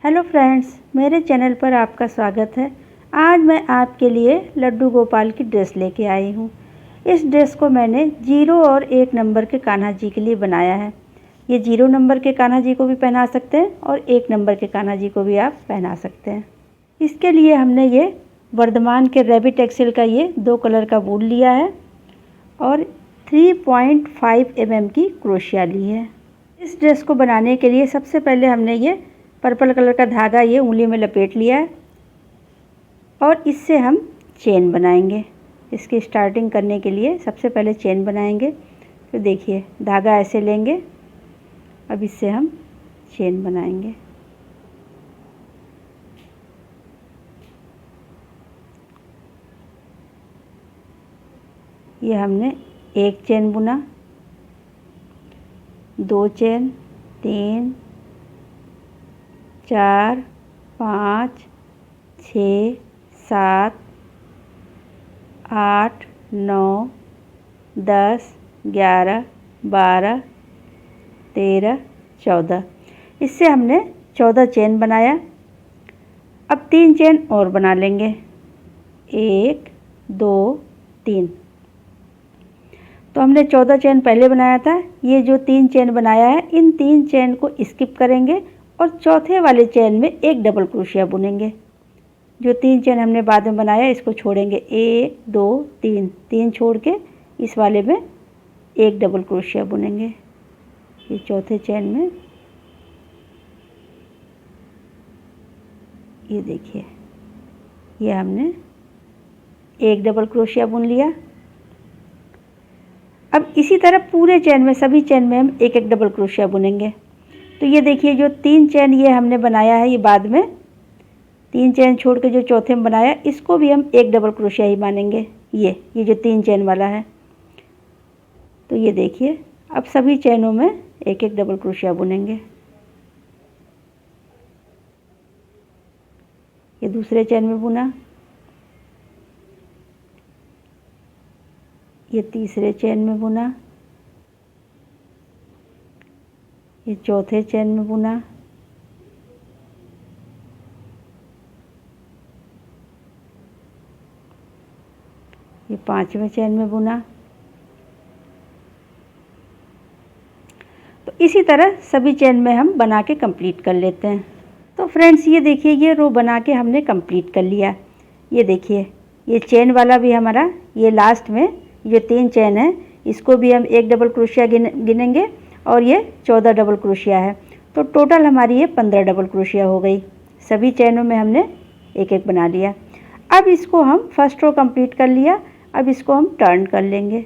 Hello friends, मेरे channel पर आपका स्वागत है। आज मैं आपके लिए लड्डू गोपाल की ड्रेस लेके आई हूँ। इस ड्रेस को मैंने 0 और 1 नंबर के कान्हा जी के लिए बनाया है। ये 0 नंबर के कान्हा जी को भी पहना सकते हैं और 1 नंबर के कान्हा जी को भी आप पहना सकते हैं। इसके लिए हमने ये वर्धमान के रैबिट एक्सेल का ये 2 कलर का वूल लिया है और 3.5 mm की क्रोशिया ली है। इस ड्रेस को बनाने के लिए सबसे पहले हमने ये पर्पल कलर का धागा ये उंगली में लपेट लिया है और इससे हम चेन बनाएंगे। इसकी स्टार्टिंग करने के लिए सबसे पहले चेन बनाएंगे। तो देखिए, धागा ऐसे लेंगे, अब इससे हम चेन बनाएंगे। ये हमने 1 चेन बुना, 2 चेन, 3, 4, 5, 6, 7, 8, 9, 10, 11, 12, 13, 14। इससे हमने 14 चेन बनाया। अब 3 चेन और बना लेंगे, 1, 2, 3। तो हमने 14 चेन पहले बनाया था। ये जो 3 चेन बनाया है, इन 3 चेन को स्किप करेंगे और चौथे वाले चेन में एक डबल क्रोशिया बुनेंगे। जो 3 चेन हमने बाद में बनाया इसको छोड़ेंगे, 1, 2, 3, 3 छोड़ के इस वाले में एक डबल क्रोशिया बुनेंगे। ये चौथे चेन में ये देखिए, ये हमने एक डबल क्रोशिया बुन लिया। अब इसी तरह पूरे चेन में, सभी चेन में हम एक एक डबल क्रोशिया बुनेंगे। तो ये देखिए, जो 3 चेन ये हमने बनाया है, ये बाद में 3 चेन छोड़ के जो चौथे में बनाया, इसको भी हम एक डबल क्रोशिया ही मानेंगे। ये जो 3 चेन वाला है। तो ये देखिए, अब सभी चेनों में एक एक डबल क्रोशिया बुनेंगे। ये दूसरे चेन में बुना, ये तीसरे चेन में बुना, ये चौथे चेन में बुना, ये 5वें चेन में बुना। तो इसी तरह सभी चेन में हम बना के कंप्लीट कर लेते हैं। तो फ्रेंड्स, ये देखिए, ये रो बना के हमने कंप्लीट कर लिया। ये देखिए, ये चेन वाला भी हमारा, ये लास्ट में ये 3 चेन है, इसको भी हम एक डबल क्रोशिया गिनेंगे और ये 14 डबल क्रोशिया है। तो टोटल हमारी ये 15 डबल क्रोशिया हो गई। सभी चेनों में हमने एक एक बना लिया। अब इसको हम फर्स्ट रो कंप्लीट कर लिया। अब इसको हम टर्न कर लेंगे।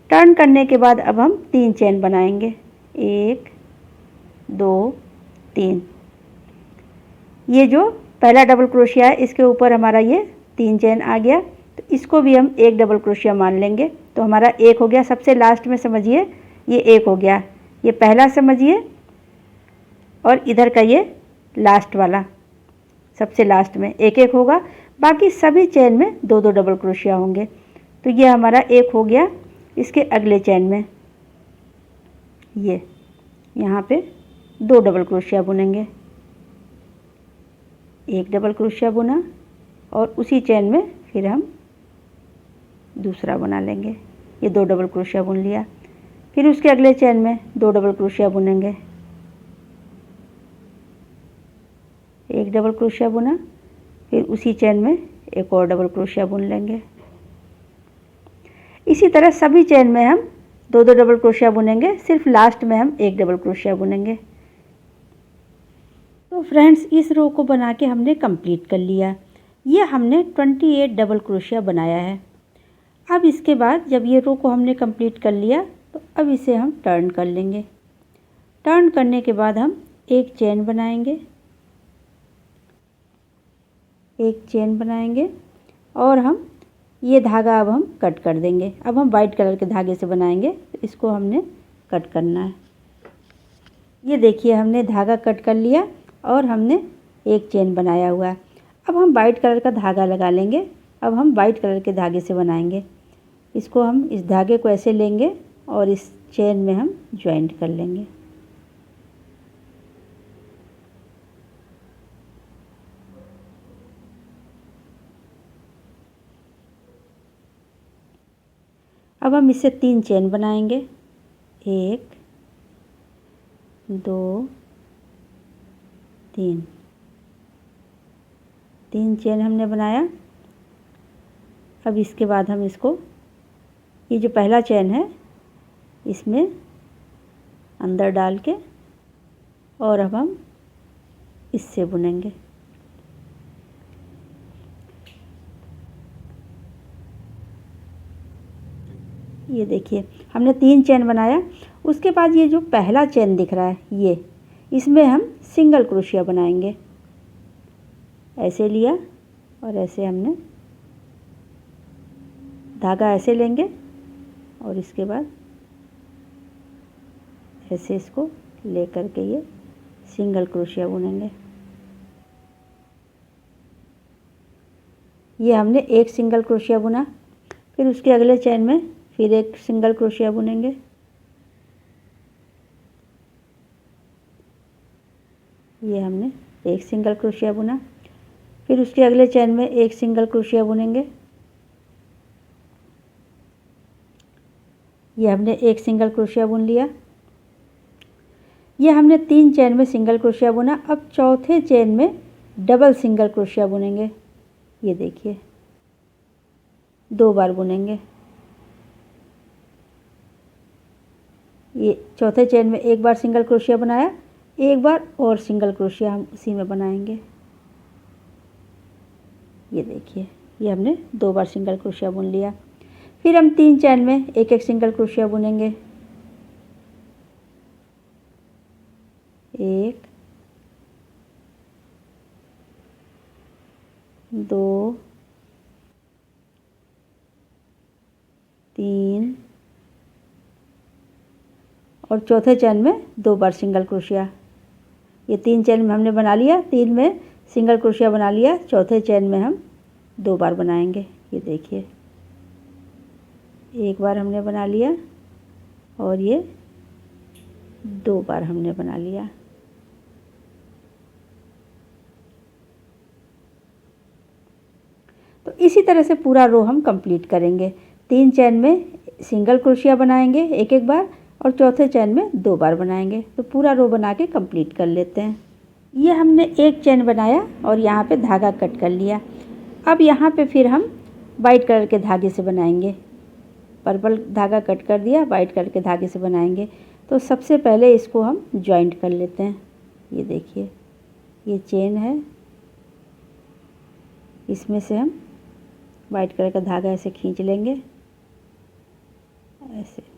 टर्न करने के बाद अब हम 3 चेन बनाएंगे, 1, 2, 3। ये जो पहला डबल क्रोशिया है, इसके ऊपर हमारा ये 3 चेन आ गया। तो इसको भी हम एक डबल क्रोशिया मान लेंगे। तो हमारा 1 हो गया। सबसे लास्ट में समझिए, ये 1 हो गया। ये पहला समझिए और इधर का ये लास्ट वाला, सबसे लास्ट में 1-1 होगा। बाकी सभी चेन में 2-2 डबल क्रोशिया होंगे। तो ये हमारा 1 हो गया। इसके अगले चेन में ये यहाँ पे 2 डबल क्रोशिया बुनेंगे, 1 डबल क्रोशिया बुना और उसी चेन में फिर हम दूसरा बना लेंगे। ये 2 डबल क्रोशिया बुन लिया। फिर उसके अगले चेन में 2 डबल क्रोशिया बुनेंगे, 1 डबल क्रोशिया बुना, फिर उसी चेन में एक और डबल क्रोशिया बुन लेंगे। इसी तरह सभी चेन में हम 2-2 डबल क्रोशिया बुनेंगे। सिर्फ लास्ट में हम 1 डबल क्रोशिया बुनेंगे। तो फ्रेंड्स, इस रो को बना के हमने कंप्लीट कर लिया। ये हमने 28 डबल क्रोशिया बनाया है। अब इसके बाद जब ये रो को हमने कंप्लीट कर लिया, तो अब इसे हम टर्न कर लेंगे। टर्न करने के बाद हम एक चेन बनाएंगे, एक चेन बनाएंगे और हम ये धागा अब हम कट कर देंगे। अब हम वाइट कलर के धागे से बनाएंगे, तो इसको हमने कट करना है। ये देखिए, हमने धागा कट कर लिया और हमने एक चेन बनाया हुआ है। अब हम वाइट कलर का धागा लगा लेंगे। अब हम वाइट कलर के धागे से बनाएंगे। इसको हम इस धागे को ऐसे लेंगे और इस चेन में हम ज्वाइंट कर लेंगे। अब हम इससे 3 चेन बनाएंगे। 1 2 3 3 चेन हमने बनाया। अब इसके बाद हम इसको, ये जो पहला चेन है इसमें अंदर डाल के और अब हम इससे बुनेंगे। ये देखिए हमने 3 चेन बनाया। उसके बाद ये जो पहला चेन दिख रहा है ये, इसमें हम सिंगल क्रोशिया बनाएंगे। ऐसे लिया और ऐसे हमने धागा ऐसे लेंगे और इसके बाद ऐसे इसको ले करके ये सिंगल क्रोशिया बुनेंगे। ये हमने एक सिंगल क्रोशिया बुना। फिर उसके अगले चेन में फिर एक सिंगल क्रोशिया बुनेंगे। ये हमने एक सिंगल क्रोशिया बुना। फिर उसके अगले चेन में एक सिंगल क्रोशिया बुनेंगे। ये हमने एक सिंगल क्रोशिया बुन लिया। ये हमने 3 चेन में सिंगल क्रोशिया बुना। अब चौथे चेन में डबल सिंगल क्रोशिया बुनेंगे। ये देखिए 2 बार बुनेंगे। ये चौथे चेन में एक बार सिंगल क्रोशिया बनाया, एक बार और सिंगल क्रोशिया हम उसी में बनाएंगे। ये देखिए ये हमने 2 बार सिंगल क्रोशिया बुन लिया। फिर हम 3 चेन में एक एक सिंगल क्रोशिया बुनेंगे। 1 2 3 और चौथे चेन में 2 बार सिंगल क्रोशिया। ये 3 चेन में हमने बना लिया, 3 में सिंगल क्रोशिया बना लिया। चौथे चेन में हम 2 बार बनाएंगे। ये देखिए एक बार हमने बना लिया और ये 2 बार हमने बना लिया। तो इसी तरह से पूरा रो हम कंप्लीट करेंगे। 3 चेन में सिंगल क्रोशिया बनाएंगे एक एक बार और चौथे चेन में 2 बार बनाएंगे। तो पूरा रो बना के कंप्लीट कर लेते हैं। ये हमने एक चेन बनाया और यहाँ पे धागा कट कर लिया। अब यहाँ पे फिर हम वाइट कलर के धागे से बनाएंगे। पर्पल धागा कट कर दिया, वाइट कलर के धागे से बनाएंगे। तो सबसे पहले इसको हम जॉइंट कर लेते हैं। ये देखिए ये चेन है, इसमें से हम वाइट कलर का धागा ऐसे खींच लेंगे, ऐसे।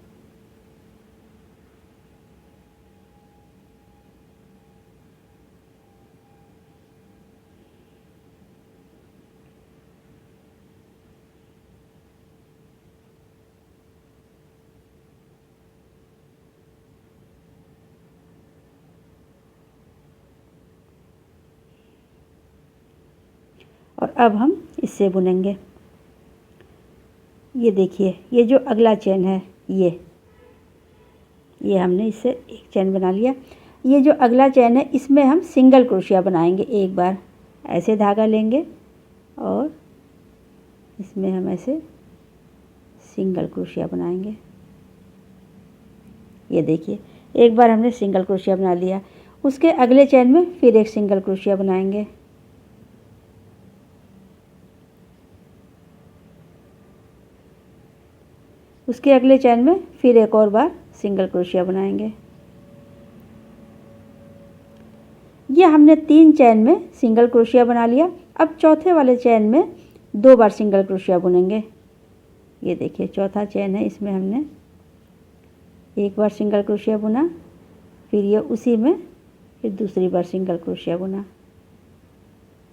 और अब हम इससे बुनेंगे। ये देखिए ये जो अगला चेन है ये हमने इससे एक चेन बना लिया। ये जो अगला चेन है इसमें हम सिंगल क्रोशिया बनाएंगे। एक बार ऐसे धागा लेंगे और इसमें हम ऐसे सिंगल क्रोशिया बनाएंगे। ये देखिए एक बार हमने सिंगल क्रोशिया बना लिया। उसके अगले चेन में फिर एक सिंगल क्रोशिया बनाएंगे। उसके अगले चेन में फिर एक और बार सिंगल क्रोशिया बनाएंगे। ये हमने 3 चेन में सिंगल क्रोशिया बना लिया। अब चौथे वाले चेन में 2 बार सिंगल क्रोशिया बुनेंगे। ये देखिए चौथा चेन है, इसमें हमने एक बार सिंगल क्रोशिया बुना, फिर ये उसी में फिर दूसरी बार सिंगल क्रोशिया बुना।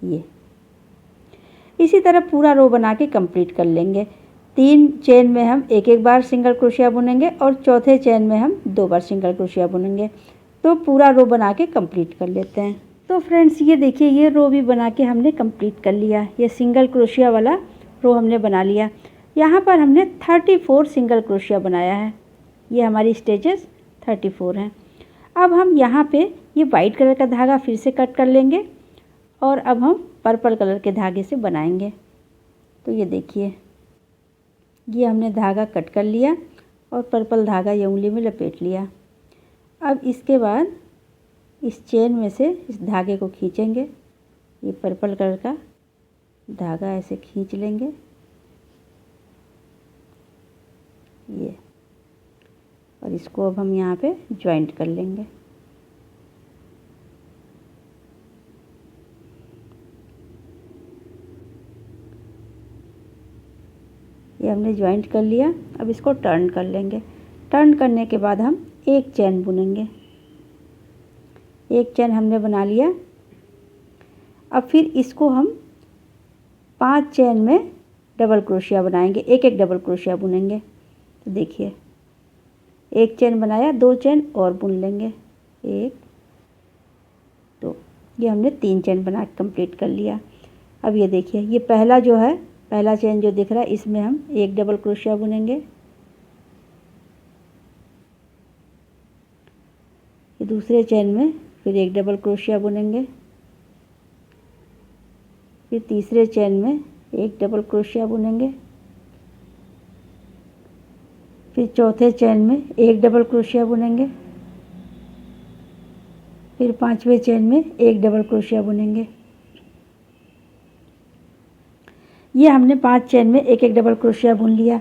ये इसी तरह पूरा रो बना के कंप्लीट कर लेंगे। 3 चेन में हम एक एक बार सिंगल क्रोशिया बुनेंगे और चौथे चेन में हम 2 बार सिंगल क्रोशिया बुनेंगे। तो पूरा रो बना के कंप्लीट कर लेते हैं। तो फ्रेंड्स ये देखिए ये रो भी बना के हमने कंप्लीट कर लिया। ये सिंगल क्रोशिया वाला रो हमने बना लिया। यहाँ पर हमने 34 सिंगल क्रोशिया बनाया है। ये हमारी स्टेजेस 34 हैं। अब हम यहाँ पे ये वाइट कलर का धागा फिर से कट कर लेंगे और अब हम पर्पल कलर के धागे से बनाएंगे। तो ये देखिए ये हमने धागा कट कर लिया और पर्पल धागा ये उंगली में लपेट लिया। अब इसके बाद इस चेन में से इस धागे को खींचेंगे, ये पर्पल कलर का धागा ऐसे खींच लेंगे ये, और इसको अब हम यहाँ पे जॉइंट कर लेंगे। ये हमने जॉइंट कर लिया। अब इसको टर्न कर लेंगे। टर्न करने के बाद हम एक चेन बुनेंगे। एक चेन हमने बना लिया। अब फिर इसको हम 5 चेन में डबल क्रोशिया बनाएंगे, एक एक डबल क्रोशिया बुनेंगे। तो देखिए, एक चेन बनाया, 2 चेन और बुन लेंगे, 1 2, ये हमने 3 चेन बना के कंप्लीट कर लिया। अब ये देखिए, ये पहला जो है, पहला चेन जो दिख रहा है, इसमें हम एक डबल क्रोशिया बुनेंगे। ये दूसरे चेन में फिर एक डबल क्रोशिया बुनेंगे। फिर तीसरे चेन में एक डबल क्रोशिया बुनेंगे। फिर चौथे चेन में एक डबल क्रोशिया बुनेंगे। फिर 5वें चेन में एक डबल क्रोशिया बुनेंगे। ये हमने 5 चेन में एक एक डबल क्रोशिया बुन लिया।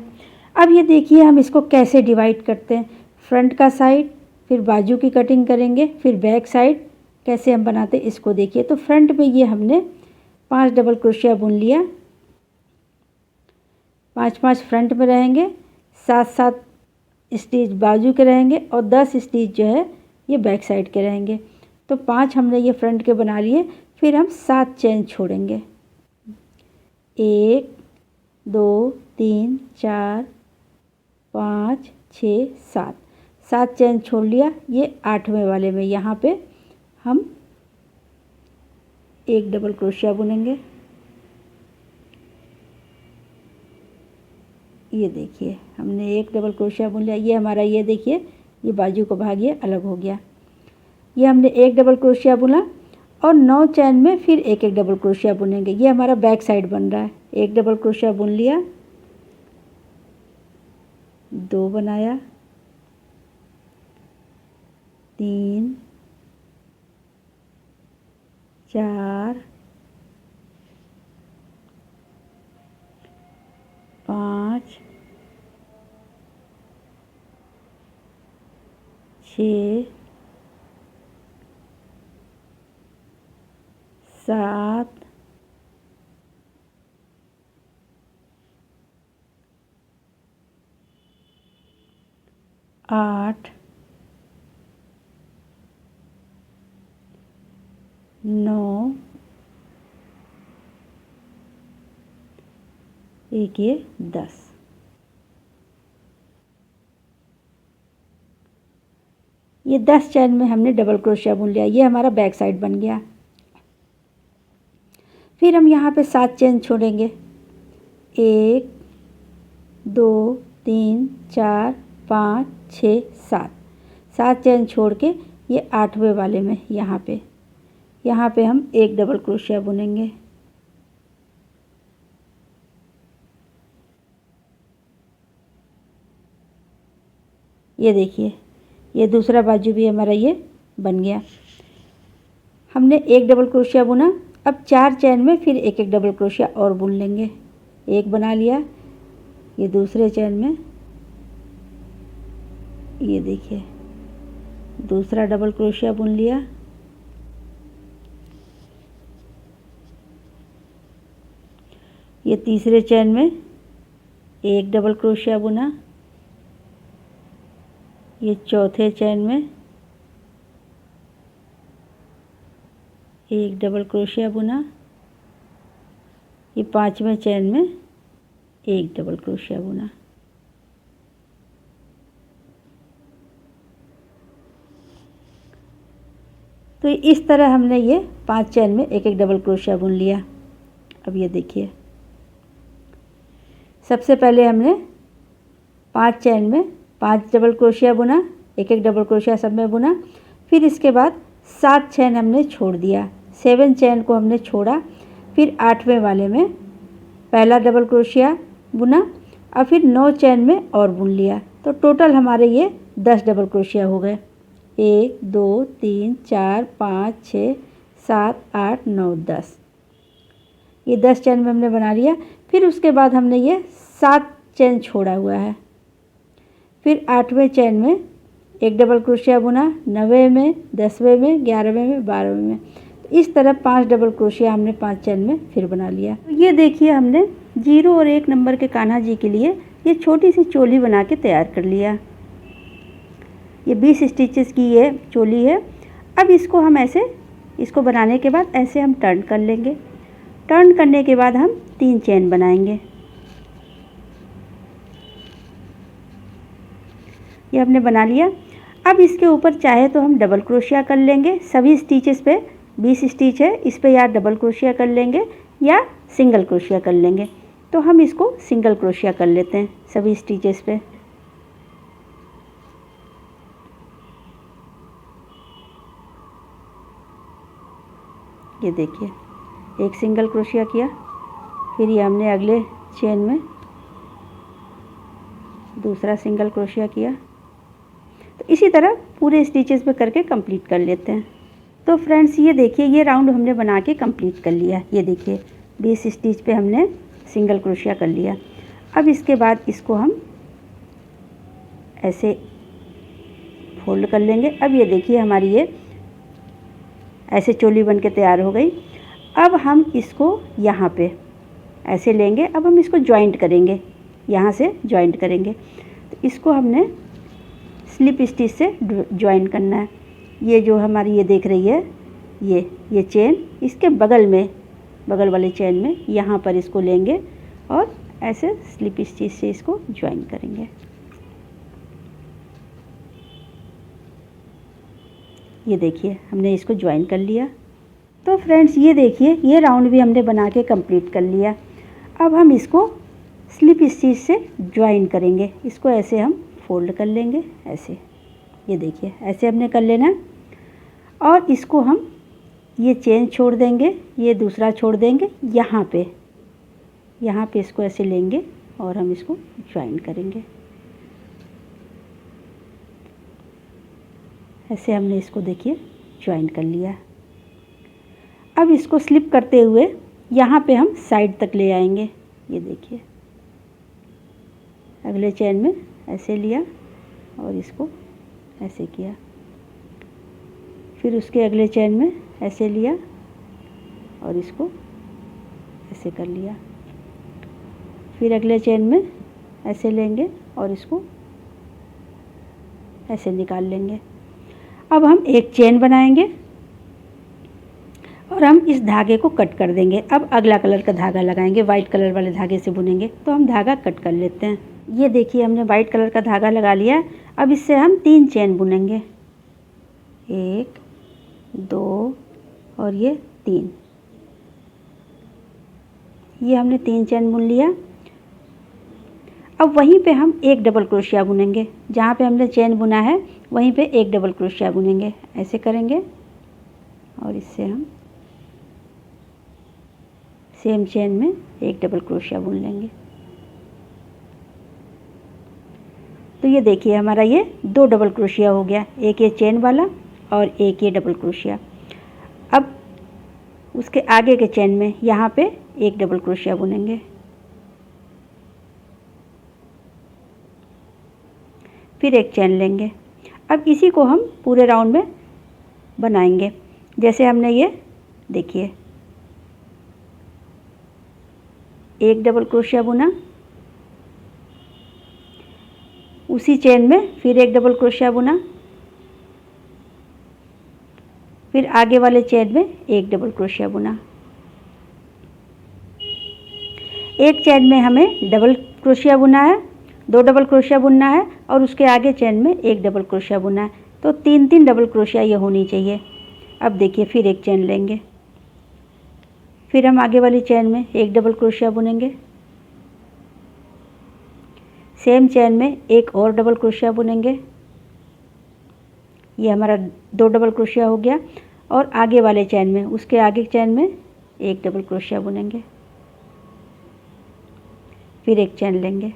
अब ये देखिए हम इसको कैसे डिवाइड करते हैं। फ्रंट का साइड, फिर बाजू की कटिंग करेंगे, फिर बैक साइड कैसे हम बनाते हैं इसको देखिए। तो फ्रंट में ये हमने 5 डबल क्रोशिया बुन लिया, 5-5 फ्रंट में रहेंगे, 7-7 स्टिच बाजू के रहेंगे और 10 स्टिच जो है ये बैक साइड के रहेंगे। तो 5 हमने ये फ्रंट के बना लिए। फिर हम 7 चेन छोड़ेंगे, 1 2 3 4 5 6 7, 7 चेन छोड़ लिया। ये 8वें वाले में यहाँ पे हम एक डबल क्रोशिया बुनेंगे। ये देखिए, हमने एक डबल क्रोशिया बुन लिया। ये हमारा, ये देखिए, ये बाजू का भाग ये अलग हो गया। ये हमने एक डबल क्रोशिया बुना और 9 चैन में फिर एक एक डबल क्रोशिया बुनेंगे। ये हमारा बैक साइड बन रहा है। एक डबल क्रोशिया बुन लिया, 2 बनाया, 3 4 5 6 7 8 9, एक ये 10। ये 10 चैन में हमने डबल क्रोशिया बुन लिया। ये हमारा बैक साइड बन गया। फिर हम यहाँ पे 7 चैन छोड़ेंगे, 1 2 3 4 5 6 7, 7 चैन छोड़ के ये 8वें वाले में यहाँ पे हम एक डबल क्रोशिया बुनेंगे। ये देखिए, ये दूसरा बाजू भी हमारा ये बन गया। हमने एक डबल क्रोशिया बुना। अब 4 चैन में फिर एक एक डबल क्रोशिया और बुन लेंगे। एक बना लिया, ये दूसरे चैन में, ये देखिए, दूसरा डबल क्रोशिया बुन लिया। ये तीसरे चैन में एक डबल क्रोशिया बुना। ये चौथे चैन में एक डबल क्रोशिया बुना। ये 5वें चैन में एक डबल क्रोशिया बुना। तो इस तरह हमने ये 5 चैन में एक एक डबल क्रोशिया बुन लिया। अब ये देखिए, सबसे पहले हमने 5 चैन में 5 डबल क्रोशिया बुना, एक एक डबल क्रोशिया सब में बुना। फिर इसके बाद 7 चैन हमने छोड़ दिया, 7 चैन को हमने छोड़ा। फिर 8वें वाले में पहला डबल क्रोशिया बुना। अब फिर 9 चेन में और बुन लिया, तो टोटल हमारे ये 10 डबल क्रोशिया हो गए। 1 2 3 4 5 6 7 8 9 10, ये 10 चेन में हमने बना लिया। फिर उसके बाद हमने ये 7 चेन छोड़ा हुआ है। फिर 8वें चेन में एक डबल क्रोशिया बुना, 9वें में, 10वें में, 11वें में, 12वें में। इस तरह 5 डबल क्रोशिया हमने 5 चेन में फिर बना लिया। ये देखिए हमने 0 और 1 नंबर के कान्हा जी के लिए ये छोटी सी चोली बना के तैयार कर लिया। ये 20 स्टिचेस की ये चोली है। अब इसको हम ऐसे, इसको बनाने के बाद ऐसे हम टर्न कर लेंगे। टर्न करने के बाद हम 3 चेन बनाएंगे। ये हमने बना लिया। अब इसके ऊपर चाहे तो हम डबल क्रोशिया कर लेंगे। सभी स्टिचेस पे 20 स्टिच है, इस पे या डबल क्रोशिया कर लेंगे या सिंगल क्रोशिया कर लेंगे। तो हम इसको सिंगल क्रोशिया कर लेते हैं सभी स्टिचेस पे। ये देखिए, एक सिंगल क्रोशिया किया, फिर ये हमने अगले चेन में दूसरा सिंगल क्रोशिया किया। तो इसी तरह पूरे स्टिचेस पे करके कंप्लीट कर लेते हैं। तो फ्रेंड्स ये देखिए, ये राउंड हमने बना के कंप्लीट कर लिया। ये देखिए 20 स्टिच पे हमने सिंगल क्रोशिया कर लिया। अब इसके बाद इसको हम ऐसे फोल्ड कर लेंगे। अब ये देखिए हमारी ये ऐसे चोली बन के तैयार हो गई। अब हम इसको यहाँ पे ऐसे लेंगे। अब हम इसको जॉइंट करेंगे, यहाँ से जॉइंट करेंगे। तो इसको हमने स्लिप स्टिच से जॉइन करना है। ये जो हमारी ये देख रही है ये चेन, इसके बगल में, बगल वाले चेन में यहाँ पर इसको लेंगे और ऐसे स्लिप स्टिच से इसको जॉइन करेंगे। ये देखिए हमने इसको जॉइन कर लिया। तो फ्रेंड्स ये देखिए, ये राउंड भी हमने बना के कंप्लीट कर लिया। अब हम इसको स्लिप स्टिच से जॉइन करेंगे। इसको ऐसे हम फोल्ड कर लेंगे ऐसे। ये देखिए ऐसे हमने कर लेना और इसको हम ये चेन छोड़ देंगे, ये दूसरा छोड़ देंगे, यहाँ पे इसको ऐसे लेंगे और हम इसको जॉइन करेंगे। ऐसे हमने इसको देखिए जॉइन कर लिया। अब इसको स्लिप करते हुए यहाँ पे हम साइड तक ले आएंगे। ये देखिए अगले चेन में ऐसे लिया और इसको ऐसे किया। फिर उसके अगले चेन में ऐसे लिया और इसको ऐसे कर लिया। फिर अगले चेन में ऐसे लेंगे और इसको ऐसे निकाल लेंगे। अब हम एक चेन बनाएंगे और हम इस धागे को कट कर देंगे। अब अगला कलर का धागा लगाएंगे, वाइट कलर वाले धागे से बुनेंगे। तो हम धागा कट कर लेते हैं। ये देखिए हमने वाइट कलर का धागा लगा लिया। अब इससे हम 3 चेन बुनेंगे, 1 2 और ये 3। ये हमने 3 चेन बुन लिया। अब वहीं पे हम एक डबल क्रोशिया बुनेंगे। जहाँ पे हमने चेन बुना है वहीं पे एक डबल क्रोशिया बुनेंगे। ऐसे करेंगे और इससे हम सेम चेन में एक डबल क्रोशिया बुन लेंगे। तो ये देखिए हमारा ये 2 डबल क्रोशिया हो गया, एक ये चेन वाला और एक ये डबल क्रोशिया। अब उसके आगे के चेन में यहाँ पे एक डबल क्रोशिया बुनेंगे। फिर एक चेन लेंगे। अब इसी को हम पूरे राउंड में बनाएंगे। जैसे हमने ये देखिए एक डबल क्रोशिया बुना, उसी चेन में फिर एक डबल क्रोशिया बुना, फिर आगे वाले चेन में एक डबल क्रोशिया बुना। एक चेन में हमें डबल क्रोशिया बुना है, 2 डबल क्रोशिया बुनना है और उसके आगे चेन में एक डबल क्रोशिया बुना है। तो 3 डबल क्रोशिया ये होनी चाहिए। अब देखिए फिर एक चेन लेंगे, फिर हम आगे वाली चेन में एक डबल क्रोशिया बुनेंगे, सेम चेन में एक और डबल क्रोशिया बुनेंगे। ये हमारा 2 डबल क्रोशिया हो गया और आगे वाले चेन में, उसके आगे चेन में एक डबल क्रोशिया बुनेंगे, फिर एक चेन लेंगे,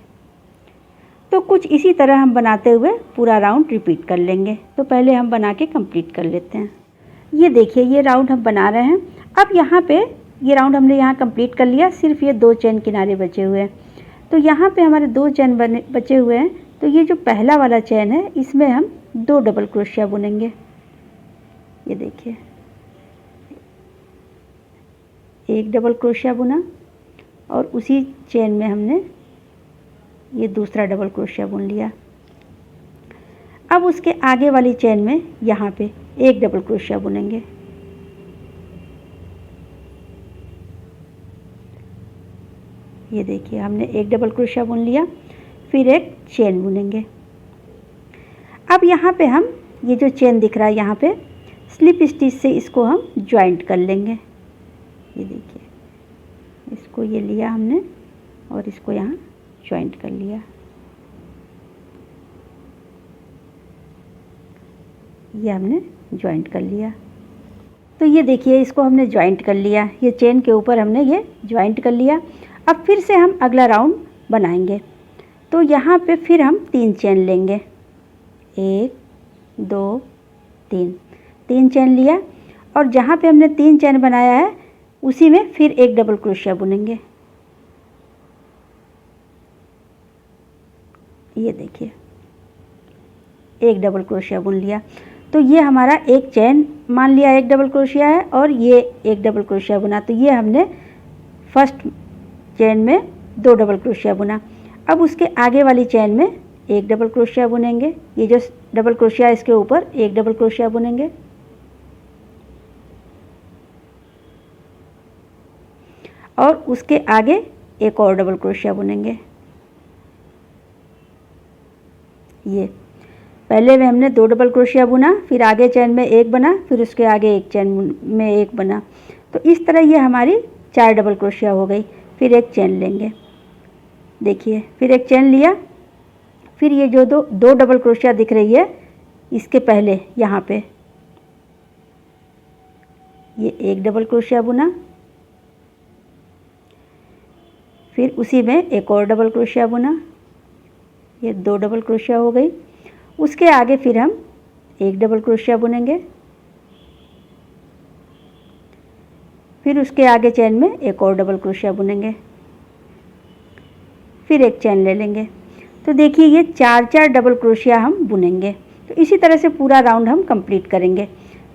तो कुछ इसी तरह हम बनाते हुए पूरा राउंड रिपीट कर लेंगे। तो पहले हम बना के कंप्लीट कर लेते हैं। ये देखिए ये राउंड हम बना रहे हैं। अब यहाँ पे ये राउंड हमने यहाँ कंप्लीट कर लिया, सिर्फ ये 2 चेन किनारे बचे हुए हैं। तो यहाँ पे हमारे 2 चेन बचे हुए हैं। तो ये जो पहला वाला चेन है इसमें हम 2 डबल क्रोशिया बुनेंगे। ये देखिए 1 डबल क्रोशिया बुना और उसी चेन में हमने ये दूसरा डबल क्रोशिया बुन लिया। अब उसके आगे वाली चेन में यहाँ पे 1 डबल क्रोशिया बुनेंगे। ये देखिए हमने 1 डबल क्रोशिया बुन लिया, फिर एक चेन बुनेंगे। अब यहाँ पे हम ये जो चेन दिख रहा है यहाँ पे स्लिप स्टिच से इसको हम ज्वाइंट कर लेंगे। ये देखिए इसको ये लिया हमने और इसको यहाँ ज्वाइंट कर लिया। ये हमने ज्वाइंट कर लिया। तो ये देखिए इसको हमने ज्वाइंट कर लिया, ये चेन के ऊपर हमने ये ज्वाइंट कर लिया। अब फिर से हम अगला राउंड बनाएंगे। तो यहाँ पे फिर हम 3 चेन लेंगे, 1 2 3 चेन लिया और जहाँ पे हमने 3 चेन बनाया है उसी में फिर 1 डबल क्रोशिया बुनेंगे। ये देखिए 1 डबल क्रोशिया बुन लिया। तो ये हमारा एक चेन मान लिया 1 डबल क्रोशिया है और ये 1 डबल क्रोशिया बुना। तो ये हमने फर्स्ट चेन में 2 डबल क्रोशिया बुना। अब उसके आगे वाली चेन में 1 डबल क्रोशिया बुनेंगे। ये जो डबल क्रोशिया है इसके ऊपर 1 डबल क्रोशिया बुनेंगे और उसके आगे एक और डबल क्रोशिया बुनेंगे। ये पहले में हमने 2 डबल क्रोशिया बुना, फिर आगे चेन में 1 बना, फिर उसके आगे एक चेन में 1 बना। तो इस तरह ये हमारी 4 डबल क्रोशिया हो गई। फिर एक चेन लेंगे, देखिए फिर एक चेन लिया, फिर ये जो दो डबल क्रोशिया दिख रही है इसके पहले यहाँ पे ये 1 डबल क्रोशिया बुना, फिर उसी में एक और डबल क्रोशिया बुना, ये 2 डबल क्रोशिया हो गई। उसके आगे फिर हम 1 डबल क्रोशिया बुनेंगे, फिर उसके आगे चेन में एक और डबल क्रोशिया बुनेंगे, फिर एक चेन ले लेंगे। तो देखिए ये 4 डबल क्रोशिया हम बुनेंगे। तो इसी तरह से पूरा राउंड हम कंप्लीट करेंगे।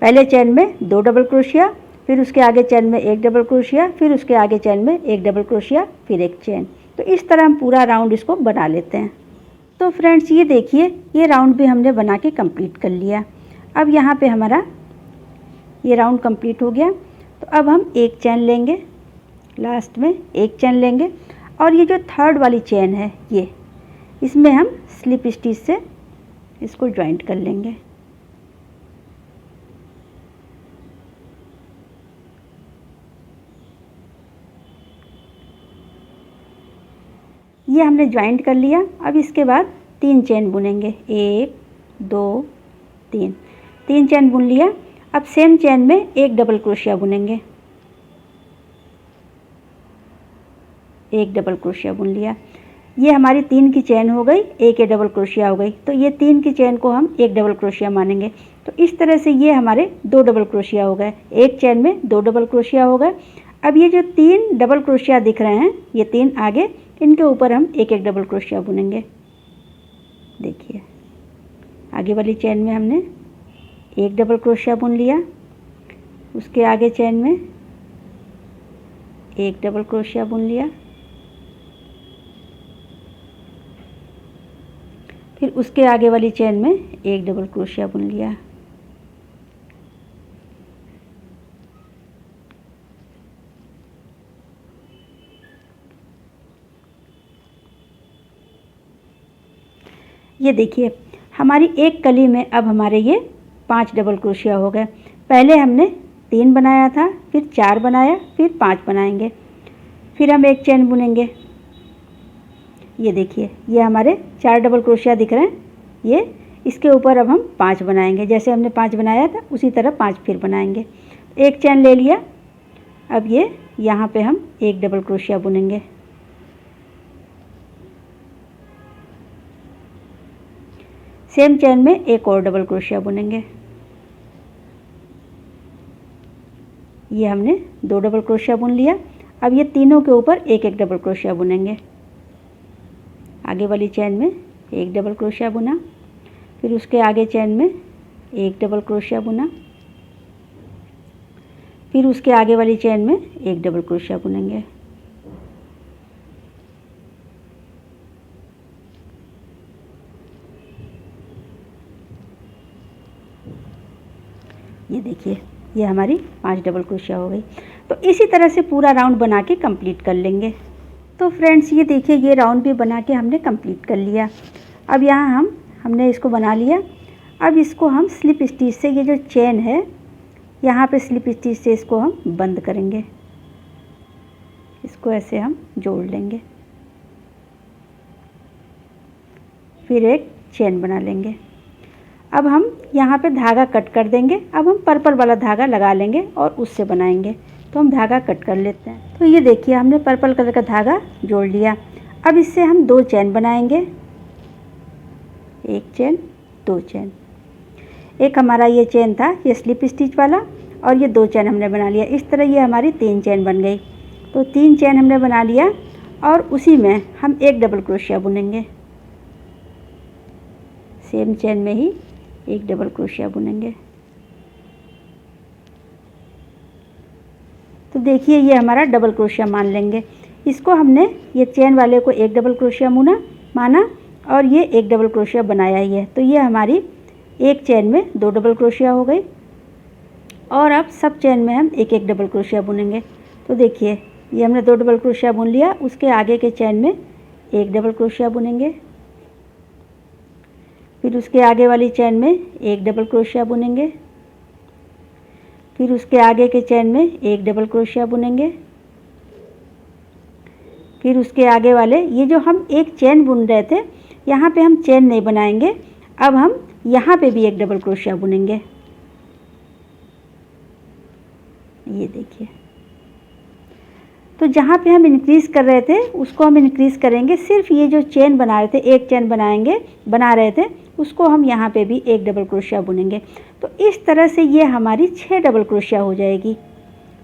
पहले चेन में 2 डबल क्रोशिया, फिर उसके आगे चेन में 1 डबल क्रोशिया, फिर उसके आगे चेन में 1 डबल क्रोशिया, फिर एक चेन। तो इस तरह हम पूरा राउंड इसको बना लेते हैं। तो फ्रेंड्स ये देखिए ये राउंड भी हमने बना के कंप्लीट कर लिया। अब यहाँ पे हमारा ये राउंड कंप्लीट हो गया। तो अब हम एक चेन लेंगे, लास्ट में एक चेन लेंगे और ये जो थर्ड वाली चेन है ये इसमें हम स्लिप स्टिच से इसको ज्वाइंट कर लेंगे। ये हमने ज्वाइंट कर लिया। अब इसके बाद 3 चेन बुनेंगे, 1 2 3 चेन बुन लिया। अब सेम चेन में 1 डबल क्रोशिया बुनेंगे, 1 डबल क्रोशिया बुन लिया। ये हमारी 3 की चेन हो गई, एक डबल क्रोशिया हो गई। तो ये 3 की चेन को हम 1 डबल क्रोशिया मानेंगे। तो इस तरह से ये हमारे 2 डबल क्रोशिया हो गए, एक चेन में 2 डबल क्रोशिया हो गए। अब ये जो 3 डबल क्रोशिया दिख रहे हैं ये 3 आगे, इनके ऊपर हम 1 डबल क्रोशिया बुनेंगे। देखिए आगे वाली चेन में हमने 1 डबल क्रोशिया बुन लिया, उसके आगे चेन में 1 डबल क्रोशिया बुन लिया, फिर उसके आगे वाली चेन में 1 डबल क्रोशिया बुन लिया। ये देखिए हमारी एक कली में अब हमारे ये 5 डबल क्रोशिया हो गए। पहले हमने 3 बनाया था, फिर 4 बनाया, फिर 5 बनाएंगे, फिर हम एक चेन बुनेंगे। ये देखिए ये हमारे 4 डबल क्रोशिया दिख रहे हैं, ये इसके ऊपर अब हम 5 बनाएंगे। जैसे हमने 5 बनाया था उसी तरह 5 फिर बनाएंगे। एक चेन ले लिया। अब ये यहाँ पे हम 1 डबल क्रोशिया बुनेंगे, सेम चेन में एक और डबल क्रोशिया बुनेंगे। ये हमने 2 डबल क्रोशिया बुन लिया। अब ये तीनों के ऊपर एक एक डबल क्रोशिया बुनेंगे। आगे वाली चेन में एक डबल क्रोशिया बुना, फिर उसके आगे चेन में एक डबल क्रोशिया बुना, फिर उसके आगे वाली चेन में एक डबल क्रोशिया बुनेंगे। ये देखिए, ये हमारी 5 डबल क्रोशिया हो गई। तो इसी तरह से पूरा राउंड बना के कंप्लीट कर लेंगे। तो फ्रेंड्स ये देखिए, ये राउंड भी बना के हमने कंप्लीट कर लिया। अब यहाँ हमने इसको बना लिया। अब इसको हम स्लिप स्टिच से, ये जो चेन है यहाँ पे स्लिप स्टिच से इसको हम बंद करेंगे। इसको ऐसे हम जोड़ लेंगे, फिर एक चेन बना लेंगे। अब हम यहाँ पे धागा कट कर देंगे। अब हम पर्पल वाला धागा लगा लेंगे और उससे बनाएंगे। तो हम धागा कट कर लेते हैं। तो ये देखिए, हमने पर्पल कलर का धागा जोड़ लिया। अब इससे हम 2 चेन बनाएंगे, एक चेन, 2 चेन। एक हमारा ये चेन था, ये स्लिप स्टिच वाला, और ये 2 चेन हमने बना लिया। इस तरह ये हमारी 3 चेन बन गई। तो 3 चेन हमने बना लिया और उसी में हम एक डबल क्रोशिया बुनेंगे। सेम चेन में ही एक डबल क्रोशिया बुनेंगे। तो देखिए, ये हमारा डबल क्रोशिया मान लेंगे। इसको हमने ये चेन वाले को एक डबल क्रोशिया माना और ये एक डबल क्रोशिया बनाया ही है। तो ये हमारी एक चेन में 2 डबल क्रोशिया हो गई। और अब सब चेन में हम एक एक डबल क्रोशिया बुनेंगे। तो देखिए, ये हमने 2 डबल क्रोशिया बुन लिया। उसके आगे के चेन में एक डबल क्रोशिया बुनेंगे, फिर उसके आगे वाली चेन में एक डबल क्रोशिया बुनेंगे, फिर उसके आगे के चेन में एक डबल क्रोशिया बुनेंगे, फिर उसके आगे वाले, ये जो हम एक चेन बुन रहे थे यहाँ पे हम चेन नहीं बनाएंगे। अब हम यहाँ पे भी एक डबल क्रोशिया बुनेंगे। ये देखिए, तो जहाँ पे हम इंक्रीज़ कर रहे थे उसको हम इंक्रीज़ करेंगे। सिर्फ ये जो चेन बना रहे थे, एक चेन बना रहे थे, उसको हम यहाँ पे भी एक डबल क्रोशिया बुनेंगे। तो इस तरह से ये हमारी 6 डबल क्रोशिया हो जाएगी।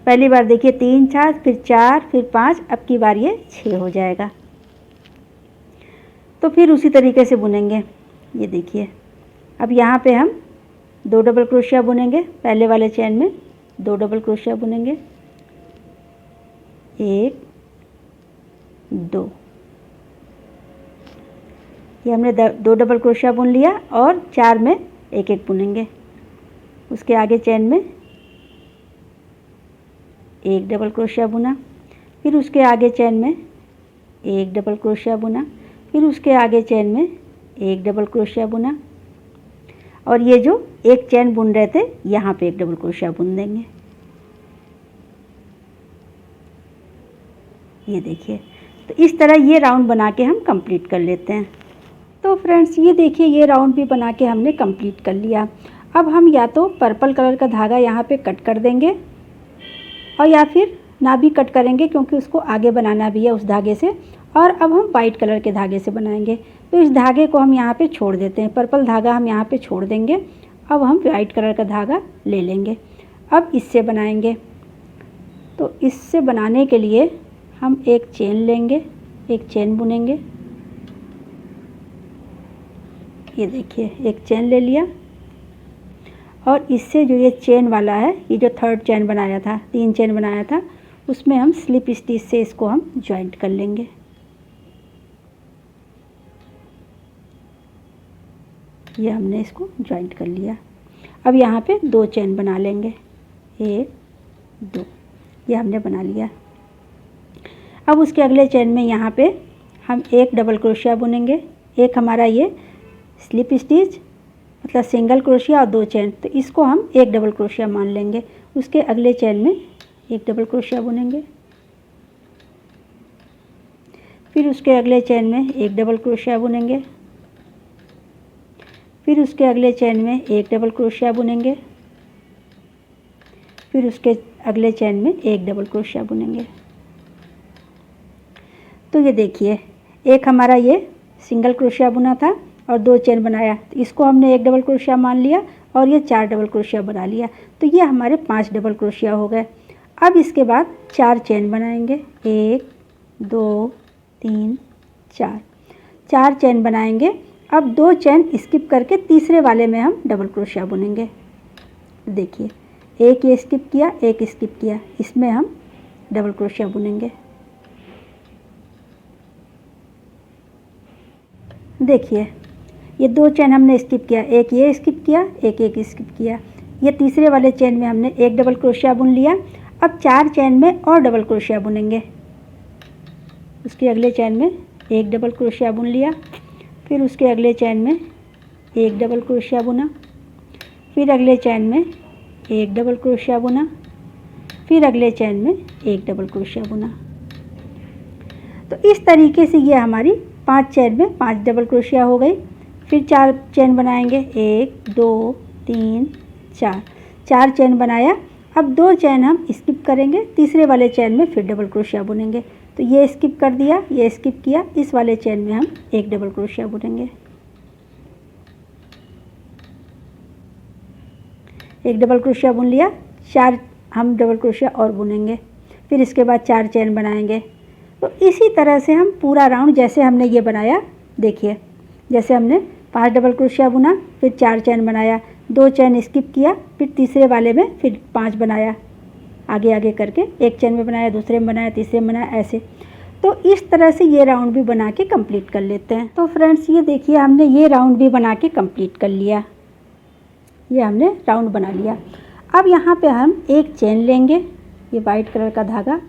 पहली बार देखिए 3 था, फिर 4, फिर 5, अब की बार ये 6 हो जाएगा। तो फिर उसी तरीके से बुनेंगे। ये देखिए, अब यहाँ पे हम 2 डबल क्रोशिया बुनेंगे। पहले वाले चेन में 2 डबल क्रोशिया बुनेंगे, 1, 2। ये हमने 2 डबल क्रोशिया बुन लिया और 4 में एक एक बुनेंगे। उसके आगे चेन में एक डबल क्रोशिया बुना, फिर उसके आगे चेन में एक डबल क्रोशिया बुना, फिर उसके आगे चेन में एक डबल क्रोशिया बुना, और ये जो एक चेन बुन रहे थे यहाँ पे एक डबल क्रोशिया बुन देंगे। ये देखिए, तो इस तरह ये राउंड बना के हम कंप्लीट कर लेते हैं। तो फ्रेंड्स ये देखिए, ये राउंड भी बना के हमने कंप्लीट कर लिया। अब हम या तो पर्पल कलर का धागा यहाँ पे कट कर देंगे और या फिर ना भी कट करेंगे, क्योंकि उसको आगे बनाना भी है उस धागे से। और अब हम वाइट कलर के धागे से बनाएंगे। तो इस धागे को हम यहाँ पे छोड़ देते हैं, पर्पल धागा हम यहाँ पे छोड़ देंगे। अब हम वाइट कलर का धागा ले लेंगे। अब इससे बनाएंगे। तो इससे बनाने के लिए हम एक चेन लेंगे, एक चेन बुनेंगे। ये देखिए, एक चेन ले लिया और इससे जो ये चेन वाला है, ये जो 3rd चेन बनाया था, 3 चेन बनाया था, उसमें हम स्लिप स्टिच से इसको हम जॉइंट कर लेंगे। ये हमने इसको जॉइंट कर लिया। अब यहाँ पे 2 चेन बना लेंगे, 1, 2। ये हमने बना लिया। अब उसके अगले चेन में यहाँ पे हम एक डबल क्रोशिया बुनेंगे। एक हमारा ये स्लिप स्टिच मतलब सिंगल क्रोशिया और 2 चेन, तो इसको हम एक डबल क्रोशिया मान लेंगे। उसके अगले चेन में एक डबल क्रोशिया बुनेंगे, फिर उसके अगले चेन में एक डबल क्रोशिया बुनेंगे, फिर उसके अगले चेन में एक डबल क्रोशिया बुनेंगे, फिर उसके अगले चेन में एक डबल क्रोशिया बुनेंगे। तो ये देखिए, एक हमारा ये सिंगल क्रोशिया बुना था और 2 चेन बनाया, तो इसको हमने एक डबल क्रोशिया मान लिया और ये 4 डबल क्रोशिया बना लिया। तो ये हमारे 5 डबल क्रोशिया हो गए। अब इसके बाद 4 चेन बनाएंगे, 1 2 3 4, 4 चेन बनाएंगे। अब 2 चेन स्किप करके तीसरे वाले में हम डबल क्रोशिया बुनेंगे। देखिए, एक ये स्किप किया, एक स्किप किया, इसमें हम डबल क्रोशिया बुनेंगे। देखिए, ये 2 चेन हमने स्किप किया, एक ये स्किप किया, एक स्किप किया। ये तीसरे वाले चेन में हमने एक डबल क्रोशिया बुन लिया। अब 4 चेन में और डबल क्रोशिया बुनेंगे। उसके अगले चेन में एक डबल क्रोशिया बुन लिया, फिर उसके अगले चेन में एक डबल क्रोशिया बुना, फिर अगले चेन में एक डबल क्रोशिया बुना, फिर अगले चेन में एक डबल क्रोशिया बुना। तो इस तरीके से ये हमारी 5 चेन में 5 डबल क्रोशिया हो गई। फिर 4 चेन बनाएंगे, 1 2 3 4, 4 चेन बनाया। अब 2 चेन हम स्किप करेंगे, तीसरे वाले चेन में फिर डबल क्रोशिया बुनेंगे। तो ये स्किप कर दिया, ये स्किप किया, इस वाले चेन में हम एक डबल क्रोशिया बुनेंगे। एक डबल क्रोशिया बुन लिया, 4 हम डबल क्रोशिया और बुनेंगे। फिर इसके बाद 4 चेन बनाएंगे। तो इसी तरह से हम पूरा राउंड जैसे हमने ये बनाया, देखिए जैसे हमने 5 डबल क्रोशिया बुना, फिर 4 चेन बनाया, 2 चेन स्किप किया, फिर तीसरे वाले में फिर 5 बनाया, आगे आगे करके एक चेन में बनाया, दूसरे में बनाया, तीसरे में बनाया, ऐसे। तो इस तरह से ये राउंड भी बना के कंप्लीट कर लेते हैं। तो फ्रेंड्स, ये देखिए हमने ये राउंड भी बना के कंप्लीट कर लिया। ये हमने राउंड बना लिया। अब यहाँ पे हम एक चेन लेंगे, ये वाइट कलर का धागा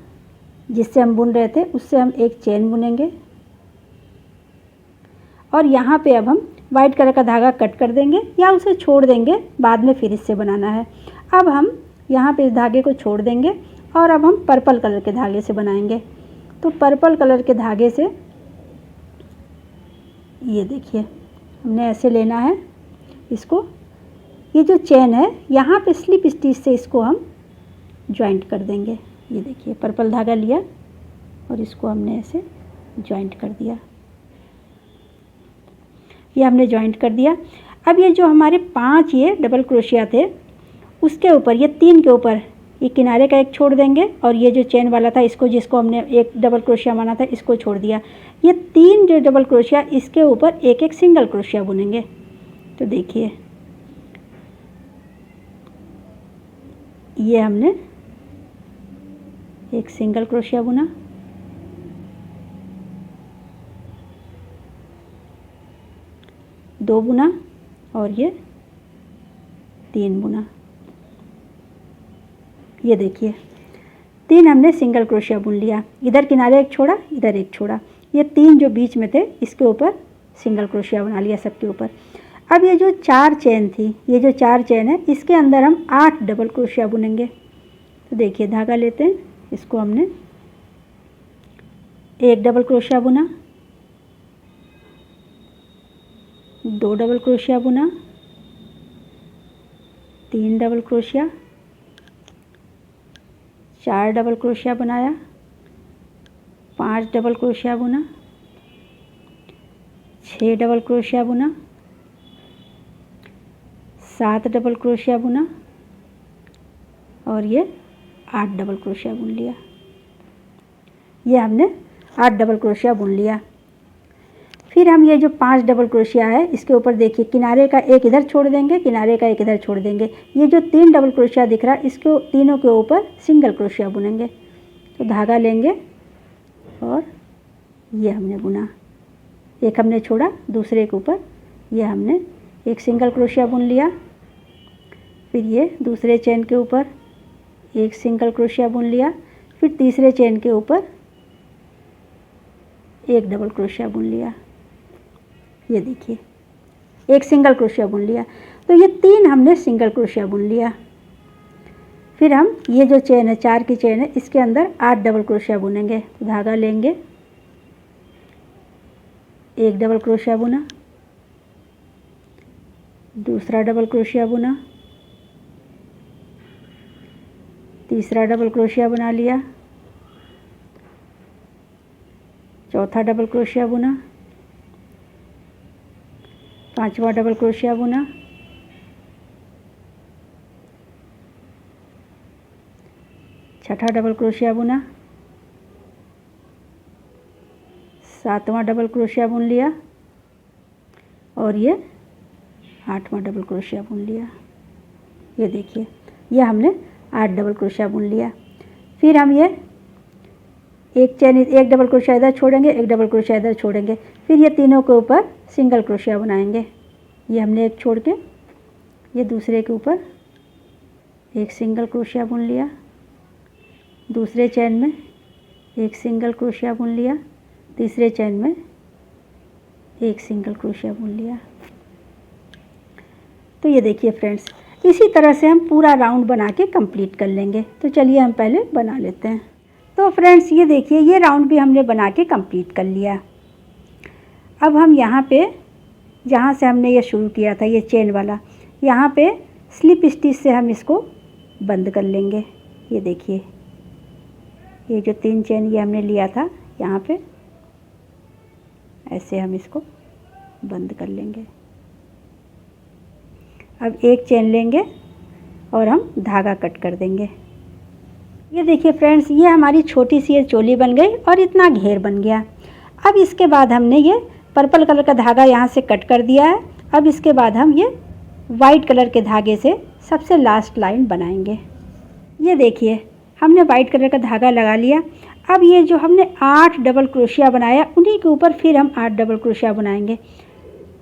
जिससे हम बुन रहे थे उससे हम एक चेन बुनेंगे, और यहाँ पे अब हम वाइट कलर का धागा कट कर देंगे या उसे छोड़ देंगे, बाद में फिर इससे बनाना है। अब हम यहाँ पे इस धागे को छोड़ देंगे और अब हम पर्पल कलर के धागे से बनाएंगे। तो पर्पल कलर के धागे से ये देखिए हमने ऐसे लेना है इसको। ये जो चेन है यहाँ पे स्लिप स्टिच से इसको हम जॉइंट कर देंगे। ये देखिए पर्पल धागा लिया और इसको हमने ऐसे जॉइंट कर दिया, ये हमने जॉइंट कर दिया। अब ये जो हमारे 5 ये डबल क्रोशिया थे उसके ऊपर, ये 3 के ऊपर ये किनारे का एक छोड़ देंगे और ये जो चेन वाला था इसको, जिसको हमने एक डबल क्रोशिया माना था, इसको छोड़ दिया। ये 3 जो डबल क्रोशिया, इसके ऊपर एक एक सिंगल क्रोशिया बुनेंगे। तो देखिए ये हमने एक सिंगल क्रोशिया बुना, दो बुना और ये 3 बुना। ये देखिए 3 हमने सिंगल क्रोशिया बुन लिया, इधर किनारे एक छोड़ा, इधर एक छोड़ा। ये 3 जो बीच में थे इसके ऊपर सिंगल क्रोशिया बना लिया सबके ऊपर। अब ये जो 4 चेन थी, ये जो 4 चेन है इसके अंदर हम 8 डबल क्रोशिया बुनेंगे। तो देखिए धागा लेते हैं, इसको हमने एक डबल क्रोशिया बुना, 2 डबल क्रोशिया बुना, 3 डबल क्रोशिया, 4 डबल क्रोशिया बनाया, 5 डबल क्रोशिया बुना, 6 डबल क्रोशिया बुना, 7 डबल क्रोशिया बुना और ये 8 डबल क्रोशिया बुन लिया। ये हमने 8 डबल क्रोशिया बुन लिया। फिर हम ये जो 5 डबल क्रोशिया है इसके ऊपर देखिए किनारे का एक इधर छोड़ देंगे, किनारे का एक इधर छोड़ देंगे। ये जो 3 डबल क्रोशिया दिख रहा है इसको तीनों के ऊपर सिंगल क्रोशिया बुनेंगे। तो धागा लेंगे और ये हमने बुना, एक हमने छोड़ा, दूसरे के ऊपर ये हमने एक सिंगल क्रोशिया बुन लिया। फिर ये दूसरे चेन के ऊपर एक सिंगल क्रोशिया बुन लिया, फिर तीसरे चेन के ऊपर एक डबल क्रोशिया बुन लिया। ये देखिए एक सिंगल क्रोशिया बुन लिया। तो ये 3 हमने सिंगल क्रोशिया बुन लिया। फिर हम ये जो चेन है, 4 की चेन है, इसके अंदर 8 डबल क्रोशिया बुनेंगे। तो धागा लेंगे, एक डबल क्रोशिया बुना, दूसरा डबल क्रोशिया बुना, तीसरा डबल क्रोशिया बना लिया, चौथा डबल क्रोशिया बुना, 5वां डबल क्रोशिया बुना, 6ठा डबल क्रोशिया बुना, 7वां डबल क्रोशिया बुन लिया और ये 8वां डबल क्रोशिया बुन लिया। ये देखिए, ये हमने 8 डबल क्रोशिया बुन लिया। फिर हम ये एक डबल क्रोशिया इधर छोड़ेंगे, एक डबल क्रोशिया इधर छोड़ेंगे, फिर ये तीनों के ऊपर सिंगल क्रोशिया बनाएंगे। ये हमने एक छोड़ के ये दूसरे के ऊपर एक सिंगल क्रोशिया बुन लिया, दूसरे चेन में एक सिंगल क्रोशिया बुन लिया, तीसरे चेन में एक सिंगल क्रोशिया बुन लिया। तो ये देखिए फ्रेंड्स, इसी तरह से हम पूरा राउंड बना के कंप्लीट कर लेंगे। तो चलिए हम पहले बना लेते हैं। तो फ्रेंड्स ये देखिए, ये राउंड भी हमने बना के कंप्लीट कर लिया। अब हम यहाँ पे जहाँ से हमने ये शुरू किया था, ये चेन वाला, यहाँ पे स्लिप स्टिच से हम इसको बंद कर लेंगे। ये देखिए, ये जो 3 चेन ये हमने लिया था, यहाँ पे ऐसे हम इसको बंद कर लेंगे। अब एक चेन लेंगे और हम धागा कट कर देंगे। ये देखिए फ्रेंड्स, ये हमारी छोटी सी ये चोली बन गई और इतना घेर बन गया। अब इसके बाद हमने ये पर्पल कलर का धागा यहाँ से कट कर दिया है। अब इसके बाद हम ये वाइट कलर के धागे से सबसे लास्ट लाइन बनाएंगे। ये देखिए, हमने वाइट कलर का धागा लगा लिया। अब ये जो हमने 8 डबल क्रोशिया बनाया, उन्हीं के ऊपर फिर हम 8 डबल क्रोशिया बनाएंगे।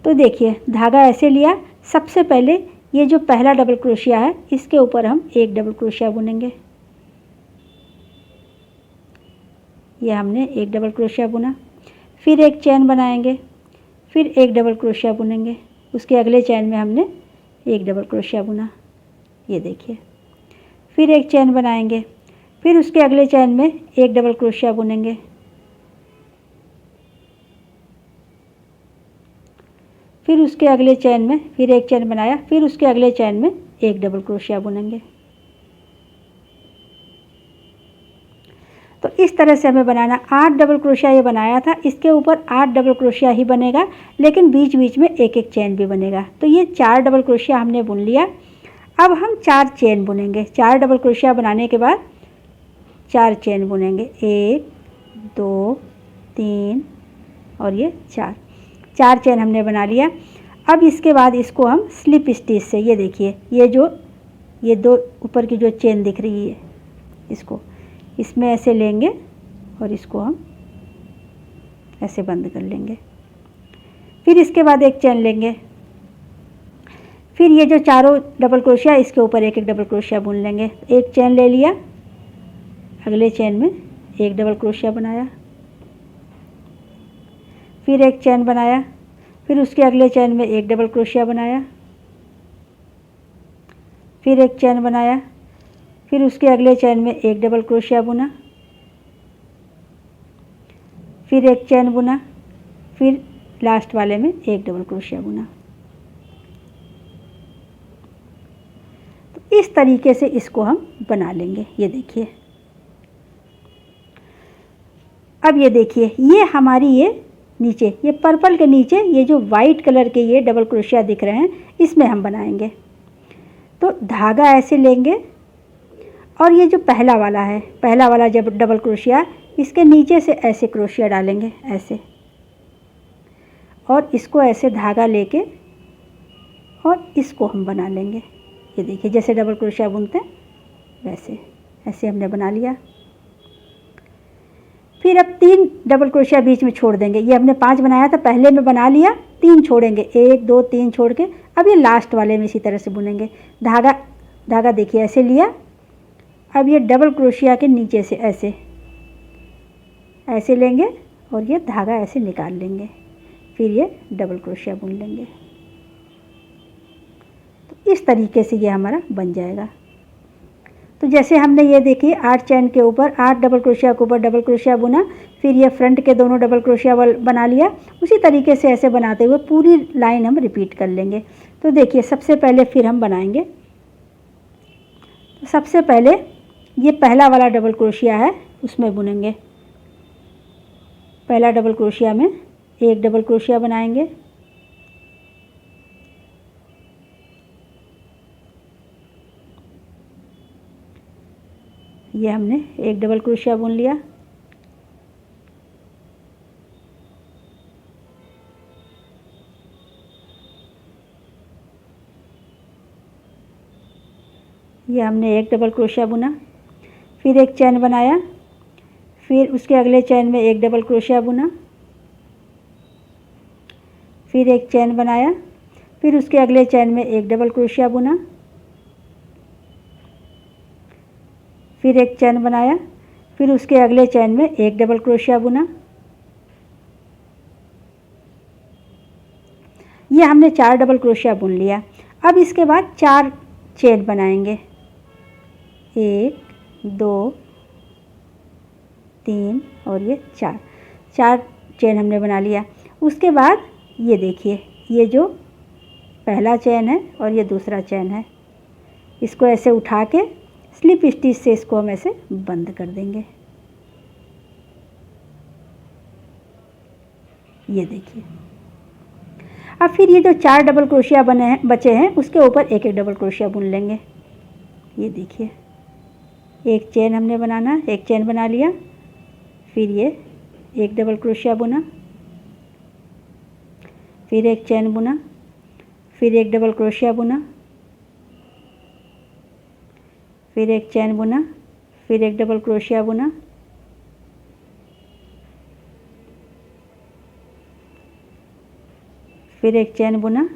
तो देखिए, धागा ऐसे लिया, सबसे पहले ये जो पहला डबल क्रोशिया है, इसके ऊपर हम एक डबल क्रोशिया बुनेंगे। ये हमने एक डबल क्रोशिया बुना, फिर एक चेन बनाएंगे, फिर एक डबल क्रोशिया बुनेंगे, उसके अगले चेन में हमने एक डबल क्रोशिया बुना। ये देखिए, फिर एक चेन बनाएंगे, फिर उसके अगले चेन में एक डबल क्रोशिया बुनेंगे, फिर उसके अगले चेन में फिर एक चेन बनाया, फिर उसके अगले चेन में एक डबल क्रोशिया बुनेंगे। तो इस तरह से हमें बनाना। 8 डबल क्रोशिया ये बनाया था, इसके ऊपर 8 डबल क्रोशिया ही बनेगा, लेकिन बीच बीच में एक एक चेन भी बनेगा। तो ये 4 डबल क्रोशिया हमने बुन लिया। अब हम 4 चेन बुनेंगे। 4 डबल क्रोशिया बनाने के बाद 4 चेन बुनेंगे, 1 2 3 और ये 4 चेन हमने बना लिया। अब इसके बाद इसको हम स्लिप स्टिच से, ये देखिए, ये 2 ऊपर की जो चेन दिख रही है, इसको इसमें ऐसे लेंगे और इसको हम ऐसे बंद कर लेंगे। फिर इसके बाद एक चेन लेंगे, फिर ये जो चारों डबल क्रोशिया, इसके ऊपर एक एक डबल क्रोशिया बुन लेंगे। एक चेन ले लिया, अगले चेन में एक डबल क्रोशिया बनाया, फिर एक चेन बनाया, फिर उसके अगले चेन में एक डबल क्रोशिया बनाया, फिर एक चेन बनाया, फिर उसके अगले चेन में एक डबल क्रोशिया बुना, फिर एक चेन बुना, फिर लास्ट वाले में एक डबल क्रोशिया बुना। तो इस तरीके से इसको हम बना लेंगे। ये देखिए, अब ये देखिए, ये हमारी ये नीचे, ये पर्पल के नीचे ये जो वाइट कलर के ये डबल क्रोशिया दिख रहे हैं, इसमें हम बनाएंगे। तो धागा ऐसे लेंगे और ये जो पहला वाला जब डबल क्रोशिया, इसके नीचे से ऐसे क्रोशिया डालेंगे ऐसे, और इसको ऐसे धागा लेके और इसको हम बना लेंगे। ये देखिए, जैसे डबल क्रोशिया बुनते हैं वैसे ऐसे हमने बना लिया। फिर अब 3 डबल क्रोशिया बीच में छोड़ देंगे। ये हमने 5 बनाया था, पहले में बना लिया, 3 छोड़ेंगे, 1 2 3 छोड़ के अब ये लास्ट वाले में इसी तरह से बुनेंगे। धागा देखिए ऐसे लिया, अब ये डबल क्रोशिया के नीचे से ऐसे लेंगे और ये धागा ऐसे निकाल लेंगे, फिर ये डबल क्रोशिया बुन लेंगे। तो इस तरीके से ये हमारा बन जाएगा। तो जैसे हमने ये देखिए 8 चेन के ऊपर 8 डबल क्रोशिया के ऊपर डबल क्रोशिया बुना, फिर ये फ्रंट के दोनों डबल क्रोशिया बना लिया। उसी तरीके से ऐसे बनाते हुए पूरी लाइन हम रिपीट कर लेंगे। तो देखिए, सबसे पहले फिर हम बनाएंगे। सबसे पहले ये पहला वाला डबल क्रोशिया है, उसमें बुनेंगे। पहला डबल क्रोशिया में एक डबल क्रोशिया बनाएंगे, ये हमने एक डबल क्रोशिया बुन लिया। ये हमने एक डबल क्रोशिया बुना, फिर एक चैन बनाया, फिर उसके अगले चैन में एक डबल क्रोशिया बुना, फिर एक चैन बनाया, फिर उसके अगले चैन में एक डबल क्रोशिया बुना, फिर एक चैन बनाया, फिर उसके अगले चैन में एक डबल क्रोशिया बुना। ये हमने 4 डबल क्रोशिया बुन लिया। अब इसके बाद 4 चेन बनाएंगे, 1 2 3 और ये 4 चेन हमने बना लिया। उसके बाद ये देखिए, ये जो पहला चेन है और ये दूसरा चेन है, इसको ऐसे उठा के स्लिप स्टिच से इसको हम ऐसे बंद कर देंगे। ये देखिए। अब फिर ये जो 4 डबल क्रोशिया बचे हैं उसके ऊपर एक एक डबल क्रोशिया बुन लेंगे। ये देखिए, एक चेन हमने बनाना, एक चेन बना लिया, फिर ये एक डबल क्रोशिया बुना, फिर एक चैन बुना, फिर एक डबल क्रोशिया बुना, फिर एक चैन बुना, फिर एक डबल क्रोशिया बुना, फिर एक चैन बुना,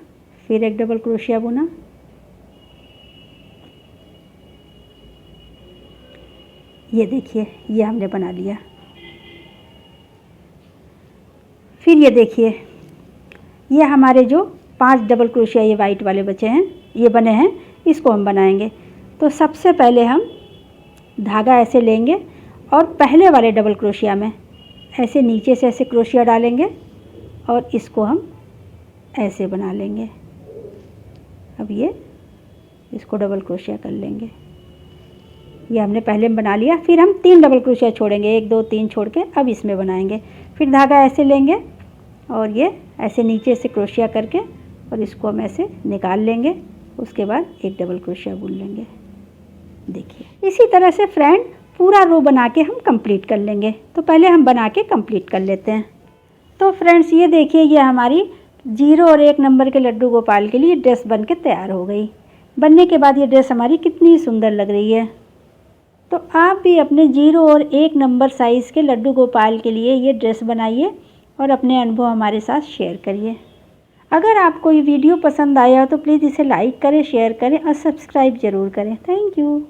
फिर एक डबल क्रोशिया बुना, ये देखिए, ये हमने बना लिया। फिर ये देखिए, ये हमारे जो 5 डबल क्रोशिया ये वाइट वाले बचे हैं, ये बने हैं, इसको हम बनाएंगे। तो सबसे पहले हम धागा ऐसे लेंगे और पहले वाले डबल क्रोशिया में ऐसे नीचे से ऐसे क्रोशिया डालेंगे और इसको हम ऐसे बना लेंगे। अब ये इसको डबल क्रोशिया कर लेंगे। ये हमने पहले में बना लिया। फिर हम 3 डबल क्रोशिया छोड़ेंगे, 1 2 3 छोड़ के अब इसमें बनाएंगे। फिर धागा ऐसे लेंगे और ये ऐसे नीचे से क्रोशिया करके और इसको हम ऐसे निकाल लेंगे। उसके बाद एक डबल क्रोशिया बुन लेंगे। देखिए, इसी तरह से फ्रेंड पूरा रो बना के हम कंप्लीट कर लेंगे। तो पहले हम बना के कंप्लीट कर लेते हैं। तो फ्रेंड्स ये देखिए, ये हमारी 0 और 1 नंबर के लड्डू गोपाल के लिए ड्रेस बन के तैयार हो गई। बनने के बाद ये ड्रेस हमारी कितनी सुंदर लग रही है। तो आप भी अपने 0 और 1 नंबर साइज़ के लड्डू गोपाल के लिए ये ड्रेस बनाइए और अपने अनुभव हमारे साथ शेयर करिए। अगर आपको ये वीडियो पसंद आया हो तो प्लीज़ इसे लाइक करें, शेयर करें और सब्सक्राइब ज़रूर करें। Thank you.